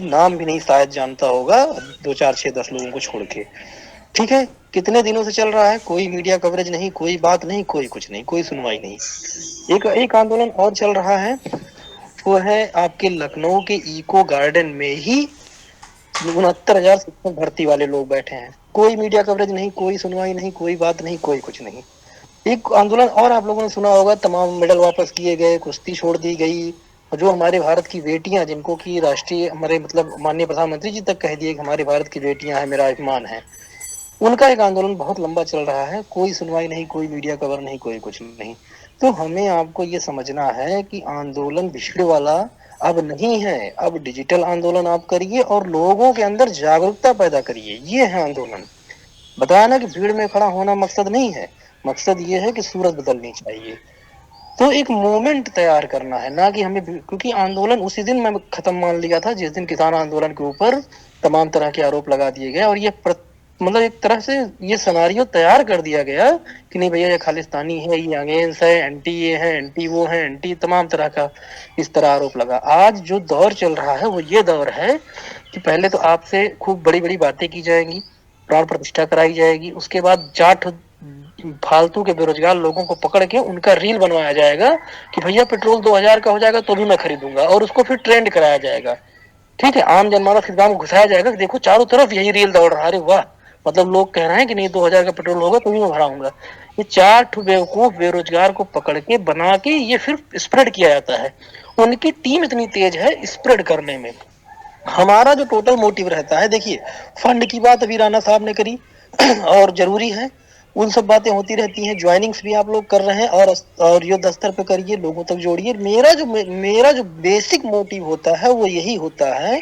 नाम भी नहीं शायद जानता होगा, 2 4 6 10 लोगों को छोड़ के। ठीक है, कितने दिनों से चल रहा है, कोई मीडिया कवरेज नहीं, कोई बात नहीं, कोई कुछ नहीं, कोई सुनवाई नहीं। एक एक आंदोलन और चल रहा है, वो है आपके लखनऊ के इको गार्डन में ही 69,000 शिक्षक भर्ती वाले लोग बैठे हैं, कोई मीडिया कवरेज नहीं, कोई सुनवाई नहीं, कोई बात नहीं, कोई कुछ नहीं। एक आंदोलन और आप लोगों ने सुना होगा, तमाम मेडल वापस किए गए, कुश्ती छोड़ दी गई, और जो हमारे भारत की बेटियां, जिनको की राष्ट्रीय, हमारे मतलब माननीय प्रधानमंत्री जी तक कह दिए कि हमारे भारत की बेटियां हैं, मेरा अभिमान है, उनका एक आंदोलन बहुत लंबा चल रहा है, कोई सुनवाई नहीं, कोई मीडिया कवर नहीं, कोई कुछ नहीं। तो हमें आपको ये समझना है कि आंदोलन भीड़ वाला अब नहीं है, अब डिजिटल आंदोलन आप करिए और लोगों के अंदर जागरूकता पैदा करिए, ये है आंदोलन। बताया ना कि भीड़ में खड़ा होना मकसद नहीं है, मकसद ये है कि सूरत बदलनी चाहिए। तो एक मूवमेंट तैयार करना है, ना कि हमें, क्योंकि आंदोलन उसी दिन मैं खत्म मान लिया था जिस दिन किसान आंदोलन के ऊपर तमाम तरह के आरोप लगा दिए गए, और ये मतलब एक तरह से ये सिनेरियो तैयार कर दिया गया कि नहीं भैया ये खालिस्तानी है, ये अगेंस्ट है, एंटी ये है, एंटी वो है, एंटी तमाम तरह का इस तरह आरोप लगा। आज जो दौर चल रहा है वो ये दौर है कि पहले तो आपसे खूब बड़ी बड़ी बातें की जाएंगी, प्राण प्रतिष्ठा कराई जाएगी, उसके बाद जाट फालतू के बेरोजगार लोगों को पकड़ के उनका रील बनवाया जाएगा कि भैया पेट्रोल 2,000 का हो जाएगा तो भी मैं खरीदूंगा, और उसको फिर ट्रेंड कराया जाएगा। ठीक है, आम जनमानस के गांव घुसाया जाएगा कि देखो चारों तरफ यही रील दौड़ रहा है, अरे वाह, मतलब लोग कह रहे हैं कि नहीं 2,000 का पेट्रोल होगा तो भी मैं भराऊंगा। ये 4 बेवकूफ बेरोजगार को पकड़ के बना के ये फिर स्प्रेड किया जाता है। उनकी टीम इतनी तेज है स्प्रेड करने में। हमारा जो टोटल मोटिव रहता है, देखिए फंड की बात अभी राणा साहब ने करी और जरूरी है, उन सब बातें होती रहती हैं, ज्वाइनिंग्स भी आप लोग कर रहे हैं, और युद्ध स्तर पे करिए, लोगों तक जोड़िए। मेरा जो बेसिक मोटिव होता है वो यही होता है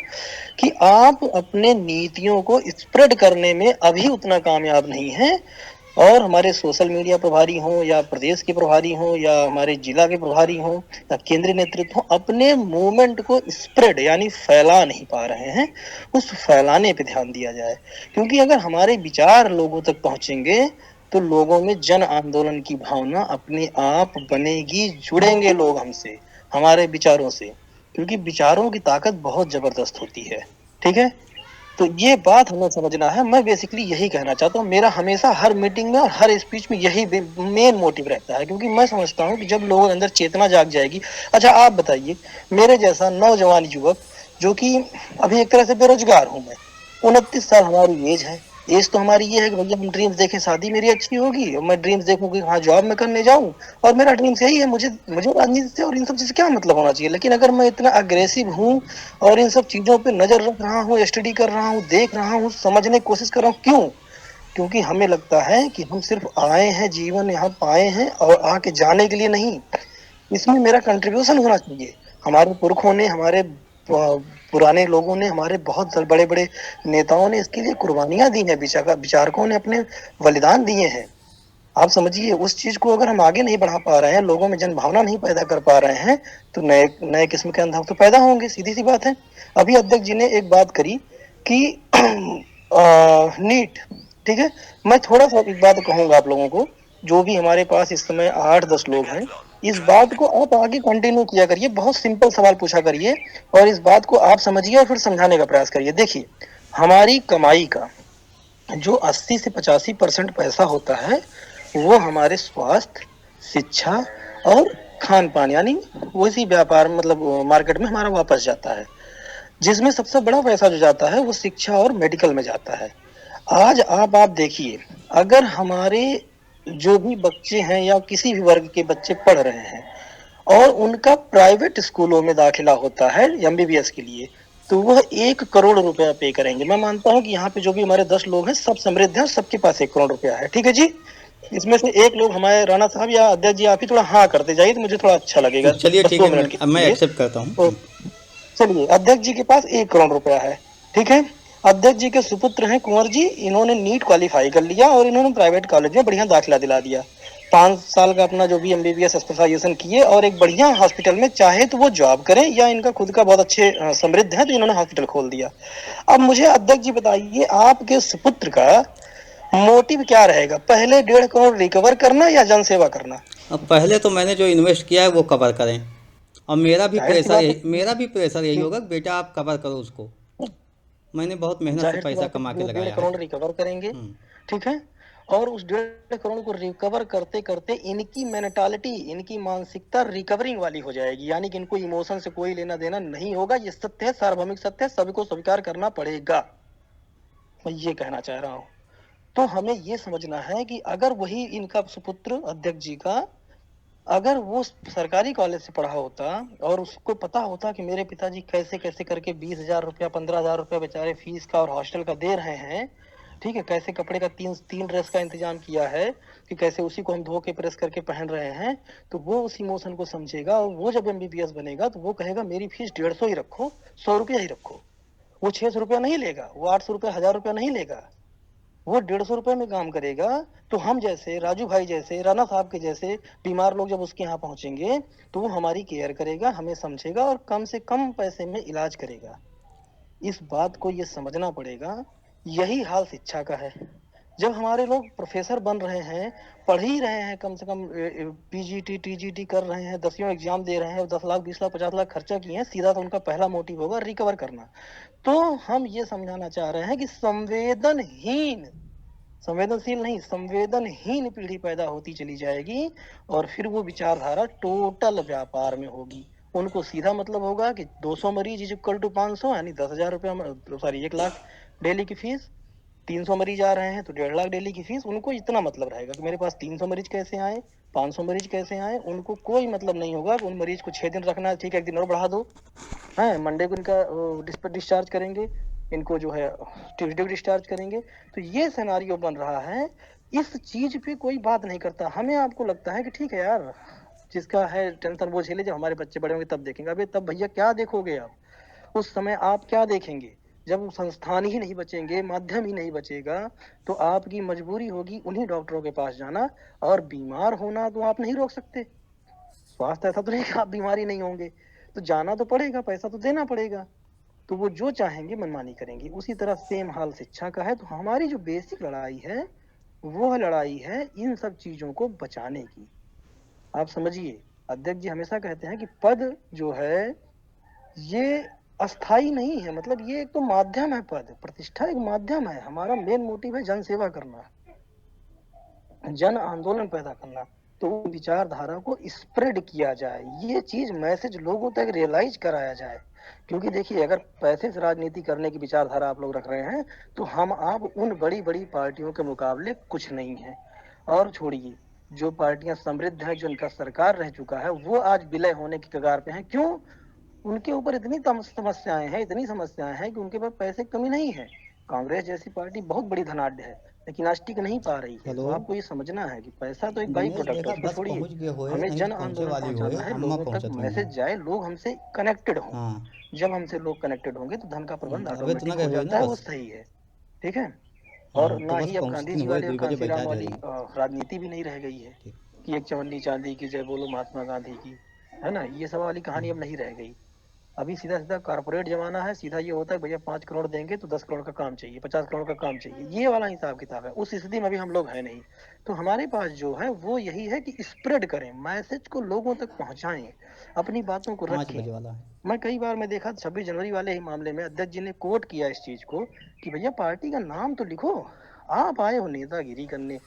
कि आप अपने नीतियों को स्प्रेड करने में अभी उतना कामयाब नहीं है, और हमारे सोशल मीडिया प्रभारी हों या प्रदेश के प्रभारी हों या हमारे जिला के प्रभारी हों या केंद्रीय नेतृत्व हो, अपने मूवमेंट को स्प्रेड यानी फैला नहीं पा रहे हैं। उस फैलाने पे ध्यान दिया जाए, क्योंकि अगर हमारे विचार लोगों तक पहुंचेंगे तो लोगों में जन आंदोलन की भावना अपने आप बनेगी, जुड़ेंगे लोग हमसे, हमारे विचारों से, क्योंकि विचारों की ताकत बहुत जबरदस्त होती है। ठीक है, तो ये बात हमें समझना है। मैं बेसिकली यही कहना चाहता हूँ, मेरा हमेशा हर मीटिंग में और हर स्पीच में यही मेन मोटिव रहता है, क्योंकि मैं समझता हूँ कि जब लोगों के अंदर चेतना जाग जाएगी। अच्छा आप बताइए, मेरे जैसा नौजवान युवक जो कि अभी एक तरह से बेरोजगार हूँ मैं, 29 साल हमारी एज है, एज तो हमारी ये है कि भैया हम ड्रीम्स देखें, शादी मेरी अच्छी होगी और मैं ड्रीम्स देखूं कि हाँ जॉब में करने जाऊं, और मेरा ड्रीम्स यही है, मुझे मुझे राजनीति से और इन सब चीज से क्या मतलब होना चाहिए। लेकिन अगर मैं इतना अग्रेसिव हूँ और इन सब चीजों पे नजर रख रहा हूँ, स्टडी कर रहा हूँ, देख रहा हूँ, समझने की कोशिश कर रहा हूँ, क्यों? क्योंकि हमें लगता है कि हम सिर्फ आए हैं, जीवन यहाँ पाए हैं और आके जाने के लिए नहीं, इसमें मेरा कंट्रीब्यूशन होना चाहिए। हमारे पुरखों ने, हमारे पुराने लोगों ने, हमारे बहुत बड़े बड़े नेताओं ने इसके लिए कुर्बानियां दी हैं, विचारकों ने अपने बलिदान दिए हैं। आप समझिए, उस चीज को अगर हम आगे नहीं बढ़ा पा रहे हैं, लोगों में जन भावना नहीं पैदा कर पा रहे हैं, तो नए नए किस्म के अंधाप तो पैदा होंगे, सीधी सी बात है। अभी अध्यक्ष जी ने एक बात करी कि नीट, ठीक है, मैं थोड़ा सा एक बात कहूंगा आप लोगों को, जो भी हमारे पास इस समय 8 10 लोग हैं, इस बात को आप आगे कंटिन्यू किया करिए, बहुत सिंपल सवाल पूछा करिए और इस बात को आप समझिए और फिर समझाने का प्रयास करिए। देखिए, हमारी कमाई का जो 80 से 85% पैसा होता है वो हमारे स्वास्थ्य, शिक्षा और खान पान यानी वैसी व्यापार, मतलब मार्केट में हमारा वापस जाता है, जिसमें सबसे बड़ा पैसा जो जाता है वो शिक्षा और मेडिकल में जाता है। आज आप देखिए, अगर हमारे जो भी बच्चे हैं या किसी भी वर्ग के बच्चे पढ़ रहे हैं और उनका प्राइवेट स्कूलों में दाखिला होता है एमबीबीएस के लिए, तो वह 1 करोड़ रुपया पे करेंगे। मैं मानता हूँ कि यहाँ पे जो भी हमारे 10 लोग हैं सब समृद्ध हैं, सबके पास 1 करोड़ रुपया है, ठीक है जी। इसमें से एक लोग हमारे राणा साहब या अध्यक्ष जी, आप ही थोड़ा हाँ करते जाइए तो मुझे थोड़ा अच्छा लगेगा, चलिए बस ठीक दो है, मिनट के मैं लिए। एक्सेप्ट करता हूँ। तो चलिए, अध्यक्ष जी के पास 1 करोड़ रुपया है, ठीक है। अध्यक्ष जी के सुपुत्र हैं कुंवर जी, इन्होंने नीट क्वालिफाई कर लिया और इन्होंने प्राइवेट कॉलेज में बढ़िया दाखिला दिला दिया, 5 साल का अपना जो भी एमबीबीएस स्पेशलाइजेशन किए और एक बढ़िया हॉस्पिटल में, चाहे तो वो जॉब करें या इनका खुद का बहुत अच्छे समृद्ध है तो इन्होंने हॉस्पिटल खोल दिया। अब मुझे अध्यक्ष जी बताइए, आपके सुपुत्र का मोटिव क्या रहेगा, पहले 1.5 करोड़ रिकवर करना या जनसेवा करना? अब पहले तो मैंने जो इन्वेस्ट किया है वो कवर करें, और जाहिर सी बात है। मेरा भी प्रेशर यही होगा कि बेटा आप कवर करो उसको। मैंने बहुत मेहनत से जाहिर सी पैसा बात है कमा कि के वो डेढ़ लगाया है। करोड़ रिकवर करेंगे। हुँ। ठीक है। और उस 1.5 करोड़ को रिकवर करते करते इनकी मेंटालिटी, इनकी मानसिकता रिकवरिंग वाली हो जाएगी, यानी कि इनको इमोशन से कोई लेना देना नहीं होगा। ये सत्य है, सार्वभौमिक सत्य है, सभी को स्वीकार करना पड़ेगा। मैं ये कहना चाह रहा हूँ। तो हमें ये समझना है कि अगर वही इनका सुपुत्र अध्यक्ष जी का, अगर वो सरकारी कॉलेज से पढ़ा होता और उसको पता होता कि मेरे पिताजी कैसे कैसे करके 20,000 रुपया, 15,000 रुपया बेचारे फीस का और हॉस्टल का दे रहे हैं, ठीक है, कैसे कपड़े का तीन तीन ड्रेस का इंतजाम किया है, कि कैसे उसी को हम धो के प्रेस करके पहन रहे हैं, तो वो उस इमोशन को समझेगा। और वो जब एमबीबीएस बनेगा तो वो कहेगा मेरी फीस 150 ही रखो, 100 रुपया ही रखो। वो 600 रुपया नहीं लेगा, वो 800 रुपया, 1000 रुपया नहीं लेगा, वो 150 रुपए में काम करेगा। तो हम जैसे राजू भाई जैसे, राणा साहब के जैसे बीमार लोग जब उसके यहाँ पहुंचेंगे तो वो हमारी केयर करेगा, हमें समझेगा और कम से कम पैसे में इलाज करेगा। इस बात को ये समझना पड़ेगा। यही हाल शिक्षा का है। जब हमारे लोग प्रोफेसर बन रहे हैं, पढ़ ही रहे हैं, कम से कम पीजीटी टीजीटी कर रहे हैं, 10वीं एग्जाम दे रहे हैं, 10 लाख 20 लाख 50 लाख खर्चा किए हैं, सीधा तो उनका पहला मोटिव होगा रिकवर करना। तो हम ये समझाना चाह रहे हैं कि संवेदनहीन, संवेदनशील नहीं, संवेदनहीन पीढ़ी पैदा होती चली जाएगी। और फिर वो विचारधारा टोटल व्यापार में होगी। उनको सीधा मतलब होगा कि 200 मरीज इज इक्वल टू 500, यानी 10,000 रुपया, सॉरी 1 लाख डेली की फीस। 300 मरीज आ रहे हैं तो 1.5 लाख डेली की फीस। उनको इतना मतलब रहेगा कि मेरे पास 300 मरीज कैसे आए, 500 मरीज कैसे आए। उनको कोई मतलब नहीं होगा कि उन मरीज को 6 दिन रखना है, ठीक है 1 दिन और बढ़ा दो, है मंडे को इनका डिस्चार्ज करेंगे, इनको जो है ट्यूसडे को डिस्चार्ज करेंगे। तो ये सिनारियो बन रहा है। इस चीज पे कोई बात नहीं करता। हमें आपको लगता है कि ठीक है यार, जिसका है टेंशन वो झेले, जब हमारे बच्चे बड़े होंगे तब देखेंगे। अबे तब भैया क्या देखोगे आप? उस समय आप क्या देखेंगे? जब संस्थान ही नहीं बचेंगे, माध्यम ही नहीं बचेगा, तो आपकी मजबूरी होगी उन्हीं डॉक्टरों के पास जाना। और बीमार होना तो आप नहीं रोक सकते, स्वास्थ्य ऐसा तो नहीं कि आप बीमारी नहीं होंगे, तो जाना तो पड़ेगा, पैसा तो देना पड़ेगा। तो वो जो चाहेंगे मनमानी करेंगे। उसी तरह सेम हाल शिक्षा का है। तो हमारी जो बेसिक लड़ाई है, वो लड़ाई है इन सब चीजों को बचाने की। आप समझिए, अध्यक्ष जी हमेशा कहते हैं कि पद जो है ये अस्थाई नहीं है, मतलब ये एक तो माध्यम है, पद प्रतिष्ठा एक माध्यम है। हमारा मेन मोटिव है जन सेवा करना, जन आंदोलन पैदा करना। तो विचारधारा को स्प्रेड किया जाए, ये चीज मैसेज लोगों तक रियलाइज कराया जाए। क्योंकि देखिए, अगर पैसे से राजनीति करने की विचारधारा आप लोग रख रहे हैं, तो हम आप उन बड़ी बड़ी पार्टियों के मुकाबले कुछ नहीं है। और छोड़िए, जो पार्टियां समृद्ध हैं, जो इनका सरकार रह चुका है, वो आज विलय होने की कगार पे हैं। क्यों? उनके ऊपर इतनी समस्याएं हैं, इतनी समस्याएं हैं कि उनके पास पैसे की कमी नहीं है। कांग्रेस जैसी पार्टी बहुत बड़ी धनाढ्य है, लेकिन आज टिक नहीं पा रही है। हेलो। तो आपको ये समझना है कि पैसा तो एक बाई दिनेश प्रोडक्ट है, देखा उसको बस छोड़िए। पहुंच गए होए हमें नहीं जन तो पहुंचे आंदोलन वाली होए, पहुंचाना है, अम्मा लोगों तक पहुंचत हुई मैसेज हैं। जाए, लोग हमसे कनेक्टेड हों। हाँ। जब हमसे लोग कनेक्टेड होंगे तो धन का प्रबंध अबे इतना ऑटोमेटिक गए हो हुए ना जाता है, वो बस। सही है। ठीक है। और हाँ तो ना बस ही अब गांधी पहुंचती जी हुए वाली और 2 बजे कांसी बैठा राम वाली रहेगी। राजनीति भी नहीं रह गई है ठीक। कि एक चवन्नी चांदी की जय बोलो महात्मा गांधी की, है ना, ये सब वाली कहानी अब नहीं रह गई। अभी सीधा सीधा कारपोरेट जमाना है। सीधा ये होता है भैया 5 करोड़ देंगे तो 10 करोड़ का काम चाहिए, 50 करोड़ का काम चाहिए, ये वाला हिसाब किताब है। उस स्थिति में भी हम लोग है नहीं। तो हमारे पास जो है वो यही है कि स्प्रेड करें, मैसेज को लोगों तक पहुंचाएं, अपनी बातों को 5 रखें। बजे वाला है। मैं कई बार मैं देखा 26 जनवरी वाले ही मामले में अध्यक्ष जी ने कोट किया इस चीज को कि भैया पार्टी का नाम तो लिखो। आप आए हो नेतागिरी करने,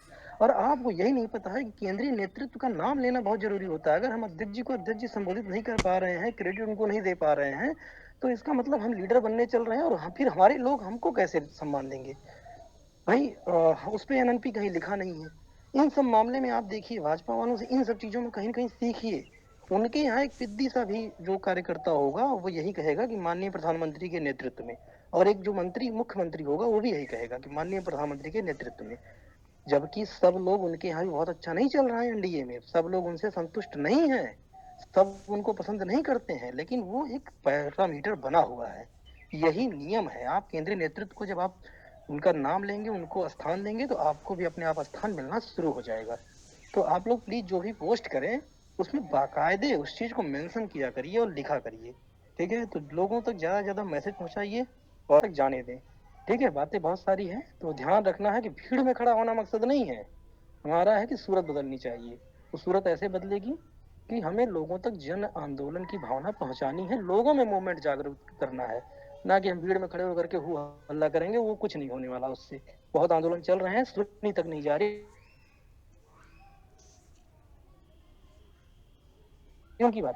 और आपको यही नहीं पता है कि केंद्रीय नेतृत्व का नाम लेना बहुत जरूरी होता है। अगर हम अध्यक्ष जी को अध्यक्ष जी संबोधित नहीं कर पा रहे हैं, क्रेडिट उनको नहीं दे पा रहे हैं, तो इसका मतलब हम लीडर बनने चल रहे हैं, और फिर हमारे लोग हमको कैसे सम्मान देंगे? भाई उस पे एनएनपी कहीं लिखा नहीं है। इन सब मामले में आप देखिए, भाजपा वालों से इन सब चीजों में कहीं ना कहीं सीखिए। उनके यहाँ एक पिद्दी सा भी जो कार्यकर्ता होगा वो यही कहेगा कि माननीय प्रधानमंत्री के नेतृत्व में, और एक जो मंत्री मुख्यमंत्री होगा वो भी यही कहेगा कि माननीय प्रधानमंत्री के नेतृत्व में। जबकि सब लोग उनके यहाँ भी बहुत अच्छा नहीं चल रहा है, एनडीए में सब लोग उनसे संतुष्ट नहीं है, सब उनको पसंद नहीं करते हैं, लेकिन वो एक पैरामीटर बना हुआ है। यही नियम है। आप केंद्रीय नेतृत्व को जब आप उनका नाम लेंगे, उनको स्थान देंगे, तो आपको भी अपने आप स्थान मिलना शुरू हो जाएगा। तो आप लोग प्लीज जो भी पोस्ट करें उसमें बाकायदे उस चीज को मेंशन किया करिए और लिखा करिए। ठीक है, तो लोगों तक ज्यादा से ज्यादा मैसेज पहुंचाइए और तक जाने दें। ठीक है, बातें बहुत सारी हैं, तो ध्यान रखना है कि भीड़ में खड़ा होना मकसद नहीं है हमारा, है कि सूरत बदलनी चाहिए। तो सूरत ऐसे बदलेगी कि हमें लोगों तक जन आंदोलन की भावना पहुंचानी है, लोगों में मूवमेंट जागरूक करना है। ना कि हम भीड़ में खड़े होकर के हु हल्ला करेंगे, वो कुछ नहीं होने वाला उससे। बहुत आंदोलन चल रहे हैं, सुनी तक नहीं जा रही। क्यों की बात